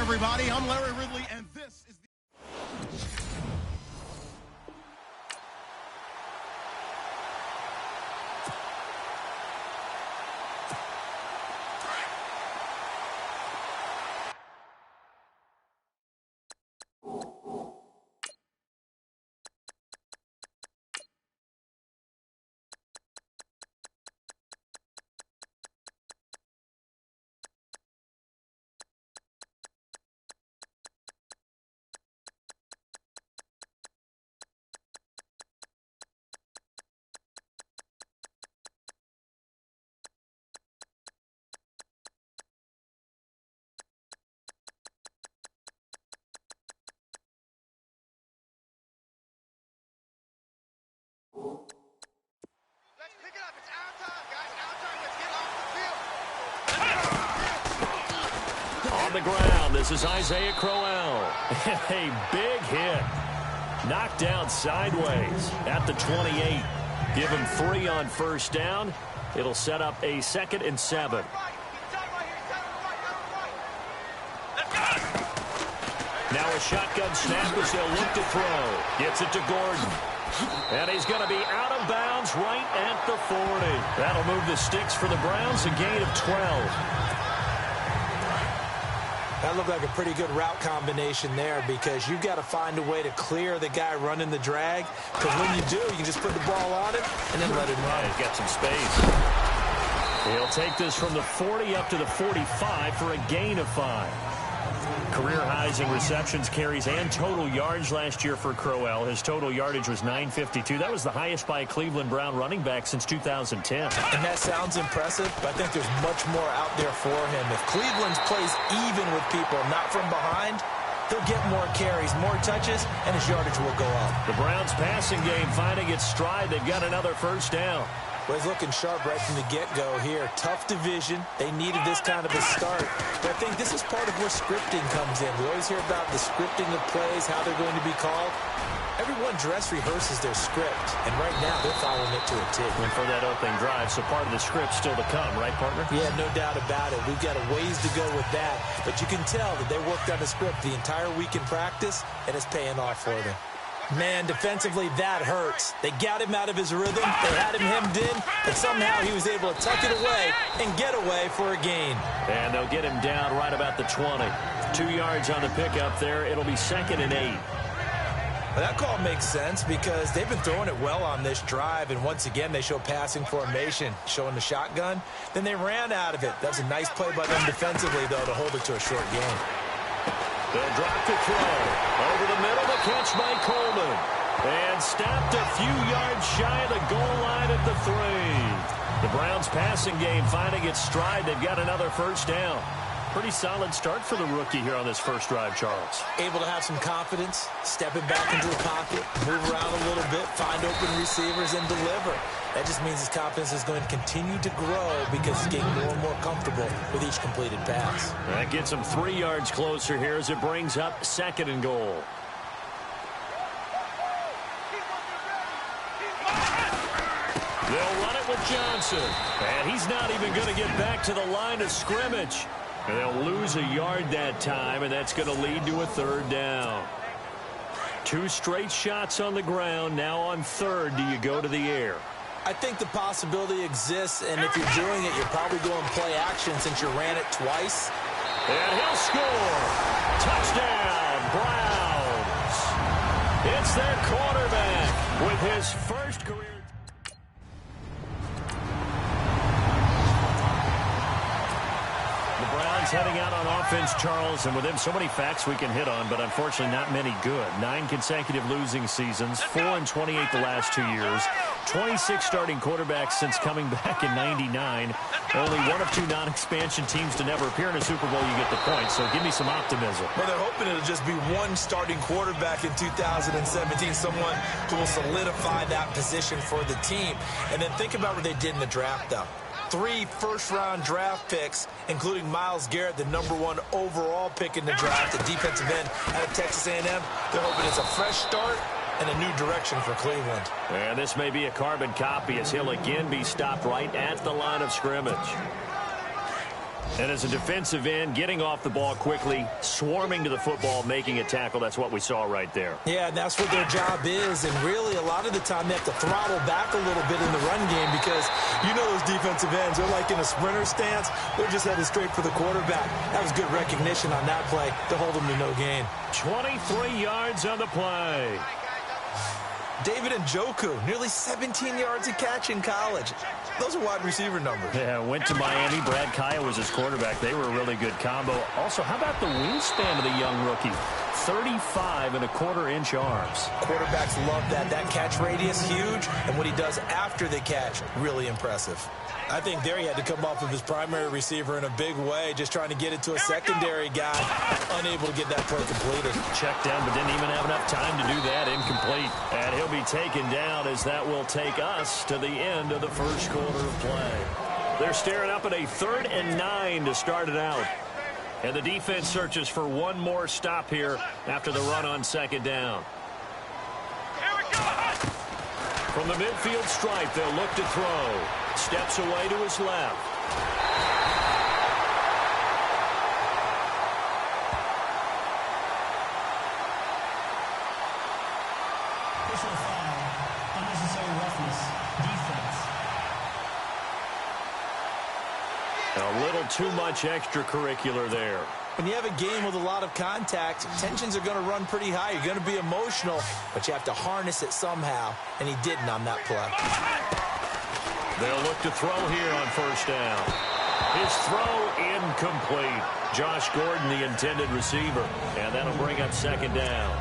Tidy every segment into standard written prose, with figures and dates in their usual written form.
everybody. I'm Larry Ridley, and this is the... Let's pick it up. It's our time, guys. Our time. Let's get off the field. On the ground, this is Isaiah Crowell. A big hit. Knocked down sideways at the 28. Give him 3 on first down. It'll set up a 2nd and 7. Now a shotgun snap as they'll look to throw. Gets it to Gordon. And he's going to be out of bounds right at the 40. That'll move the sticks for the Browns, a gain of 12. That looked like a pretty good route combination there because you've got to find a way to clear the guy running the drag. Because when you do, you can just put the ball on him and then let him run. He's got some space. He'll take this from the 40 up to the 45 for a gain of 5. Career highs in receptions, carries, and total yards last year for Crowell. His total yardage was 952. That was the highest by a Cleveland Brown running back since 2010. And that sounds impressive, but I think there's much more out there for him. If Cleveland plays even with people, not from behind, he'll get more carries, more touches, and his yardage will go up. The Browns' passing game finding its stride. They've got another first down. Well, he's looking sharp right from the get-go here. Tough division. They needed this kind of a start. But I think this is part of where scripting comes in. We always hear about the scripting of plays, how they're going to be called. Everyone dress rehearses their script, and right now they're following it to a T. And for that opening drive, so part of the script still to come, right, partner? Yeah, no doubt about it. We've got a ways to go with that. But you can tell that they worked on the script the entire week in practice, and it's paying off for them. Man, defensively, that hurts. They got him out of his rhythm. They had him hemmed in, but somehow he was able to tuck it away and get away for a gain. And they'll get him down right about the 20. 2 yards on the pickup there. It'll be 2nd and 8. Well, that call makes sense because they've been throwing it well on this drive, and once again, they show passing formation, showing the shotgun. Then they ran out of it. That was a nice play by them defensively, though, to hold it to a short gain. They'll drop to throw. Over the middle, the catch by Coleman. And stopped a few yards shy of the goal line at the 3. The Browns' passing game finding its stride. They've got another first down. Pretty solid start for the rookie here on this first drive, Charles. Able to have some confidence, stepping back into the pocket, move around a little bit, find open receivers, and deliver. That just means his confidence is going to continue to grow because he's getting more and more comfortable with each completed pass. That gets him 3 yards closer here as it brings up 2nd and goal. They'll run it with Johnson. And he's not even going to get back to the line of scrimmage. And they'll lose a yard that time, and that's going to lead to a 3rd down. 2 straight shots on the ground. Now on 3rd, do you go to the air? I think the possibility exists, and if you're doing it, you're probably going play action since you ran it twice. And he'll score. Touchdown, Browns. It's their quarterback with his first career. Heading out on offense, Charles, and with him so many facts we can hit on, but unfortunately not many good. 9 consecutive losing seasons, 4-28 the last 2 years, 26 starting quarterbacks since coming back in '99. Only one of 2 non-expansion teams to never appear in a Super Bowl. You get the point, so give me some optimism. Well, they're hoping it'll just be one starting quarterback in 2017, someone who will solidify that position for the team. And then think about what they did in the draft, though. 3 first-round draft picks, including Myles Garrett, the #1 overall pick in the draft, a defensive end out of Texas A&M. They're hoping it's a fresh start and a new direction for Cleveland. And this may be a carbon copy as he'll again be stopped right at the line of scrimmage. And as a defensive end, getting off the ball quickly, swarming to the football, making a tackle, that's what we saw right there. Yeah, and that's what their job is. And really, a lot of the time, they have to throttle back a little bit in the run game because you know those defensive ends, they're like in a sprinter stance. They're just headed straight for the quarterback. That was good recognition on that play to hold them to no gain. 23 yards on the play. David Njoku, nearly 17 yards a catch in college. Those are wide receiver numbers. Yeah, went to Miami. Brad Kaya was his quarterback. They were a really good combo. Also, how about the wingspan of the young rookie? 35.25-inch arms. Quarterbacks love that. That catch radius, huge. And what he does after the catch, really impressive. I think there he had to come off of his primary receiver in a big way, just trying to get it to a secondary guy, unable to get that play completed. Checked down, but didn't even have enough time to do that. Incomplete. And he'll be taken down as that will take us to the end of the first quarter of play. They're staring up at a 3rd and 9 to start it out. And the defense searches for one more stop here after the run on 2nd down. From the midfield stripe, they'll look to throw. Steps away to his left. Personal foul, unnecessary roughness, defense. A little too much extracurricular there. When you have a game with a lot of contact, tensions are going to run pretty high. You're going to be emotional, but you have to harness it somehow, and he didn't on that play. They'll look to throw here on 1st down. His throw incomplete. Josh Gordon, the intended receiver, and that'll bring up 2nd down.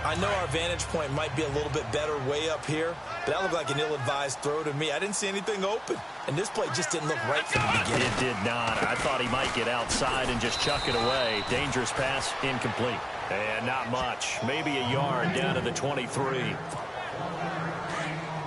I know our vantage point might be a little bit better way up here, but that looked like an ill-advised throw to me. I didn't see anything open, and this play just didn't look right from the beginning. It did not. I thought he might get outside and just chuck it away. Dangerous pass, incomplete. And not much. Maybe a yard down to the 23.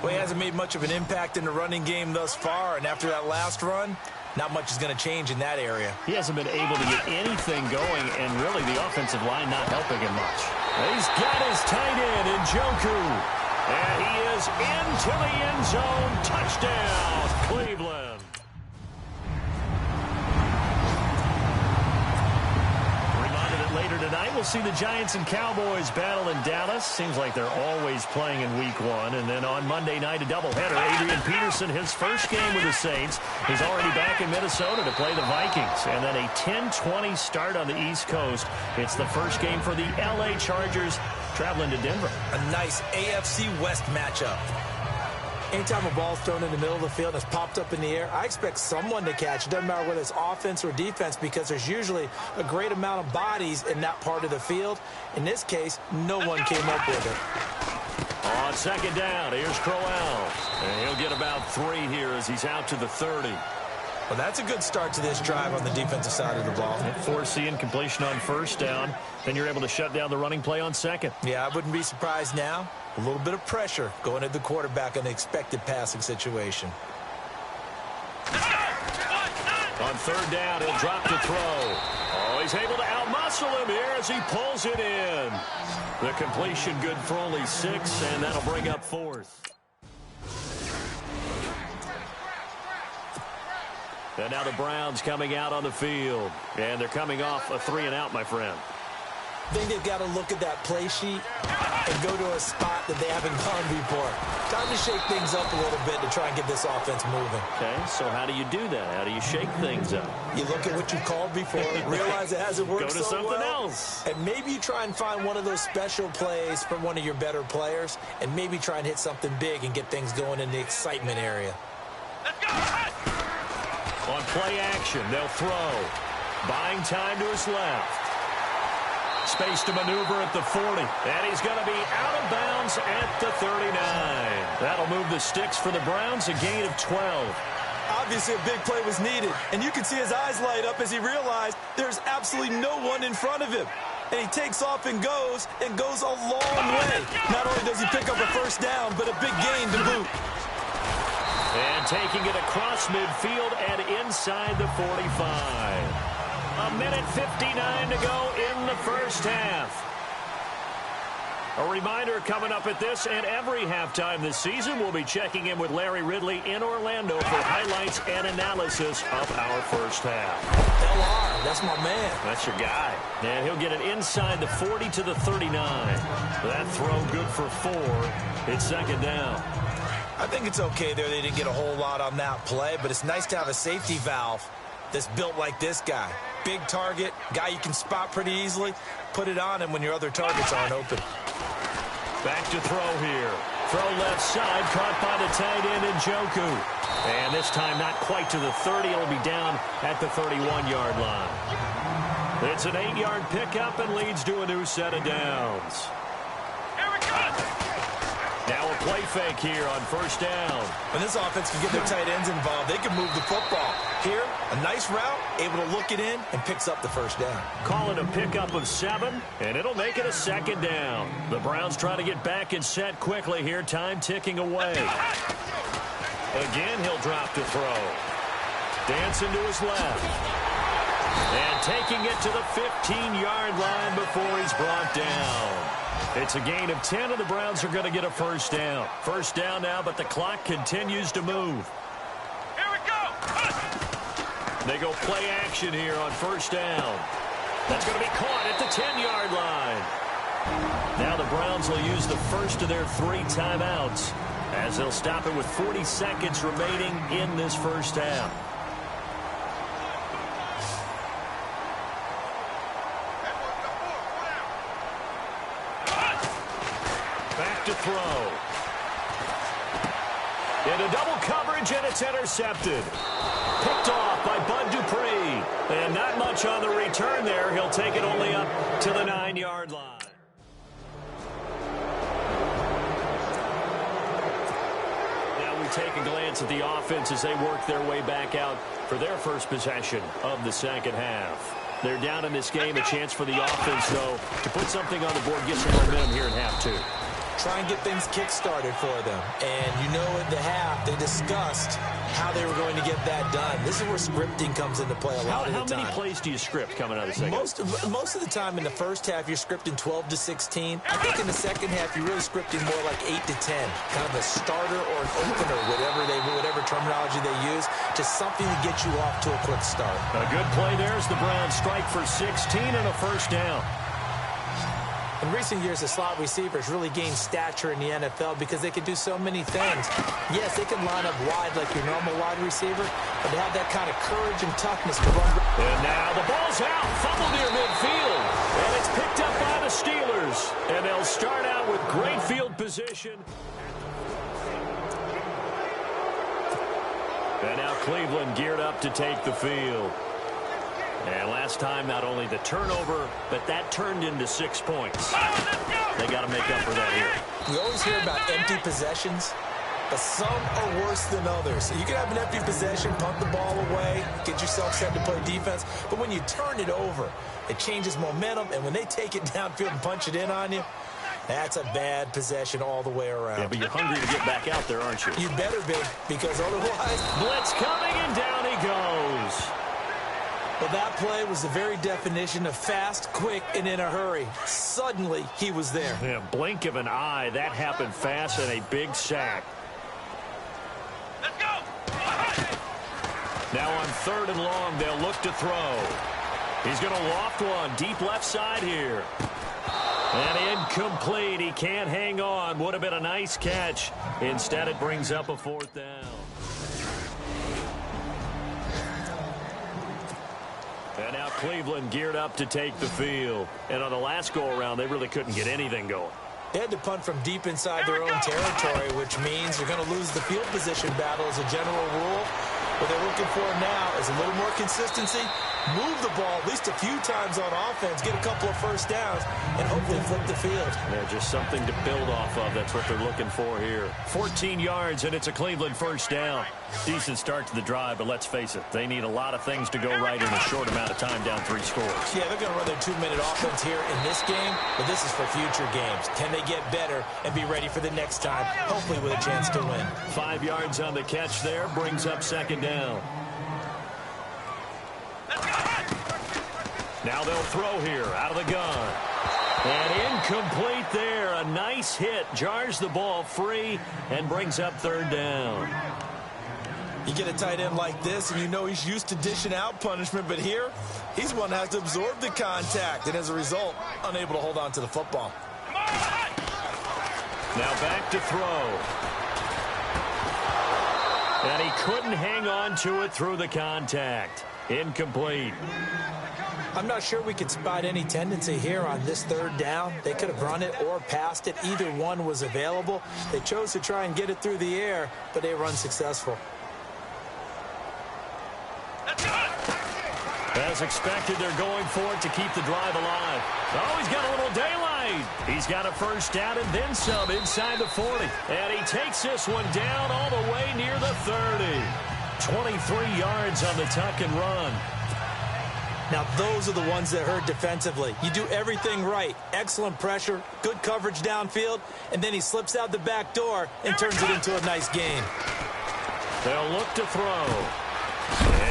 Well, he hasn't made much of an impact in the running game thus far, and after that last run, not much is going to change in that area. He hasn't been able to get anything going, and really the offensive line not helping him much. He's got his tight end, Njoku. And he is into the end zone. Touchdown, Cleveland. Reminded that later tonight we'll see the Giants and Cowboys battle in Dallas. Seems like they're always playing in week 1. And then on Monday night, a doubleheader. Adrian Peterson, his first game with the Saints. He's already back in Minnesota to play the Vikings. And then a 10-20 start on the East Coast. It's the first game for the L.A. Chargers traveling to Denver. A nice AFC West matchup. Anytime a ball's thrown in the middle of the field and it's popped up in the air, I expect someone to catch. It doesn't matter whether it's offense or defense because there's usually a great amount of bodies in that part of the field. In this case, no one came up with it. On 2nd down, here's Crowell. And he'll get about 3 here as he's out to the 30. Well, that's a good start to this drive on the defensive side of the ball. Force the incompletion on 1st down. Then you're able to shut down the running play on 2nd. Yeah, I wouldn't be surprised now. A little bit of pressure going at the quarterback in an expected passing situation. On 3rd down, he'll drop to throw. Oh, he's able to outmuscle him here as he pulls it in. The completion good for only 6, and that'll bring up 4th. And now the Browns coming out on the field. And they're coming off a 3-and-out, my friend. I think they've got to look at that play sheet and go to a spot that they haven't gone before. Time to shake things up a little bit to try and get this offense moving. Okay, so how do you do that? How do you shake things up? You look at what you called before, realize it hasn't worked so well. Go to something else. And maybe you try and find one of those special plays from one of your better players, and maybe try and hit something big and get things going in the excitement area. Let's go! On play action, they'll throw. Buying time to his left. Space to maneuver at the 40. And he's going to be out of bounds at the 39. That'll move the sticks for the Browns, a gain of 12. Obviously, a big play was needed. And you can see his eyes light up as he realized there's absolutely no one in front of him. And he takes off and goes a long way. Not only does he pick up a 1st down, but a big gain to boot. And taking it across midfield and inside the 45. A minute 59 to go in the first half. A reminder coming up at this and every halftime this season, we'll be checking in with Larry Ridley in Orlando for highlights and analysis of our first half. LR, that's my man. That's your guy. And he'll get it inside the 40 to the 39. That throw good for 4. It's second down. I think it's okay there. They didn't get a whole lot on that play, but it's nice to have a safety valve that's built like this guy. Big target, guy you can spot pretty easily. Put it on him when your other targets aren't open. Back to throw here. Throw left side, caught by the tight end Njoku. And this time not quite to the 30. It'll be down at the 31-yard line. It's an 8-yard pickup and leads to a new set of downs. Here we go. Now a play fake here on first down. When this offense can get their tight ends involved, they can move the football. Here, a nice route, able to look it in, and picks up the first down. Call it a pickup of 7, and it'll make it a second down. The Browns trying to get back and set quickly here. Time ticking away. Again, he'll drop to throw. Dancing to his left. And taking it to the 15-yard line before he's brought down. It's a gain of 10, and the Browns are going to get a first down. First down now, but the clock continues to move. Here we go. They go play action here on first down. That's going to be caught at the 10-yard line. Now the Browns will use the first of their 3 timeouts as they'll stop it with 40 seconds remaining in this first half. Back to throw. Into double coverage, and it's intercepted. Picked off by Bud Dupree. And not much on the return there. He'll take it only up to the 9-yard line. Now we take a glance at the offense as they work their way back out for their first possession of the second half. They're down in this game. A chance for the offense, though, to put something on the board, get some momentum here in half 2. Try and get things kick-started for them. And you know at the half, they discussed how they were going to get that done. This is where scripting comes into play a lot of the time. How many plays do you script coming out of the second? Most of the time in the first half, you're scripting 12 to 16. I think in the second half, you're really scripting more like 8 to 10. Kind of a starter or an opener, whatever terminology they use, just something to get you off to a quick start. A good play there as the Browns strike for 16 and a first down. In recent years, the slot receivers really gained stature in the NFL because they can do so many things. Yes, they can line up wide like your normal wide receiver, but they have that kind of courage and toughness to run. And now the ball's out, fumbled near midfield, and it's picked up by the Steelers. And they'll start out with great field position. And now Cleveland geared up to take the field. And last time, not only the turnover, but that turned into 6 points. They got to make up for that here. We always hear about empty possessions, but some are worse than others. You can have an empty possession, punt the ball away, get yourself set to play defense, but when you turn it over, it changes momentum, and when they take it downfield and punch it in on you, that's a bad possession all the way around. Yeah, but you're hungry to get back out there, aren't you? You better be, because otherwise... Blitz coming, and down he goes. Well, that play was the very definition of fast, quick, and in a hurry. Suddenly, he was there. Yeah, blink of an eye. That happened fast and a big sack. Let's go. Now on 3rd and long, they'll look to throw. He's going to loft one deep left side here. And incomplete. He can't hang on. Would have been a nice catch. Instead, it brings up a 4th down. And now Cleveland geared up to take the field. And on the last go-around, they really couldn't get anything going. They had to punt from deep inside their own territory, which means they're going to lose the field position battle as a general rule. What they're looking for now is a little more consistency, move the ball at least a few times on offense, get a couple of first downs, and hopefully flip the field. Yeah, just something to build off of. That's what they're looking for here. 14 yards, and it's a Cleveland first down. Decent start to the drive, but let's face it, they need a lot of things to go right in a short amount of time, down 3 scores. Yeah, they're going to run their 2-minute offense here in this game, but this is for future games. Can they get better and be ready for the next time, hopefully with a chance to win? 5 yards on the catch there, brings up second down. Now they'll throw here out of the gun. And incomplete there. A nice hit. Jars the ball free and brings up third down. You get a tight end like this, and you know he's used to dishing out punishment, but here, he's one that has to absorb the contact, and as a result, unable to hold on to the football. Now back to throw. And he couldn't hang on to it through the contact. Incomplete. I'm not sure we can spot any tendency here on this third down. They could have run it or passed it. Either one was available. They chose to try and get it through the air, but they were unsuccessful. As expected, they're going for it to keep the drive alive. Oh, he's got a little daylight. He's got a first down and then some inside the 40. And he takes this one down all the way near the 30. 23 yards on the tuck and run. Now, those are the ones that hurt defensively. You do everything right. Excellent pressure, good coverage downfield, and then he slips out the back door and turns it into a nice gain. They'll look to throw.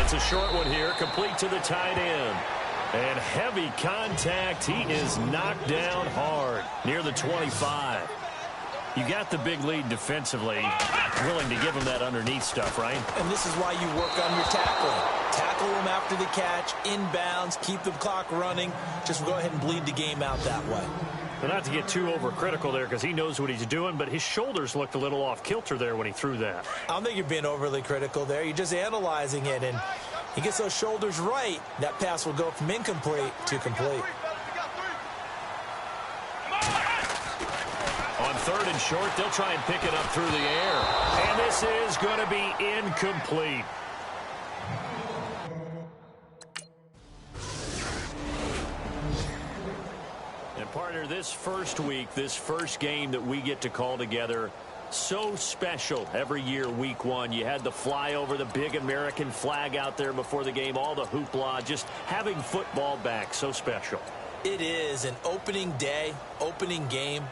It's a short one here, complete to the tight end. And heavy contact. He is knocked down hard near the 25. You got the big lead defensively. Willing to give him that underneath stuff, right? And this is why you work on your tackling. Tackle him after the catch, inbounds, keep the clock running. Just go ahead and bleed the game out that way. But not to get too overcritical there because he knows what he's doing, but his shoulders looked a little off kilter there when he threw that. I don't think you're being overly critical there. You're just analyzing it, and he gets those shoulders right. That pass will go from incomplete to complete. On third and short, they'll try and pick it up through the air. And this is going to be incomplete. And partner, this first week, this first game that we get to call together, so special every year, week one. You had the flyover, the big American flag out there before the game, all the hoopla, just having football back, so special. It is an opening day, opening game.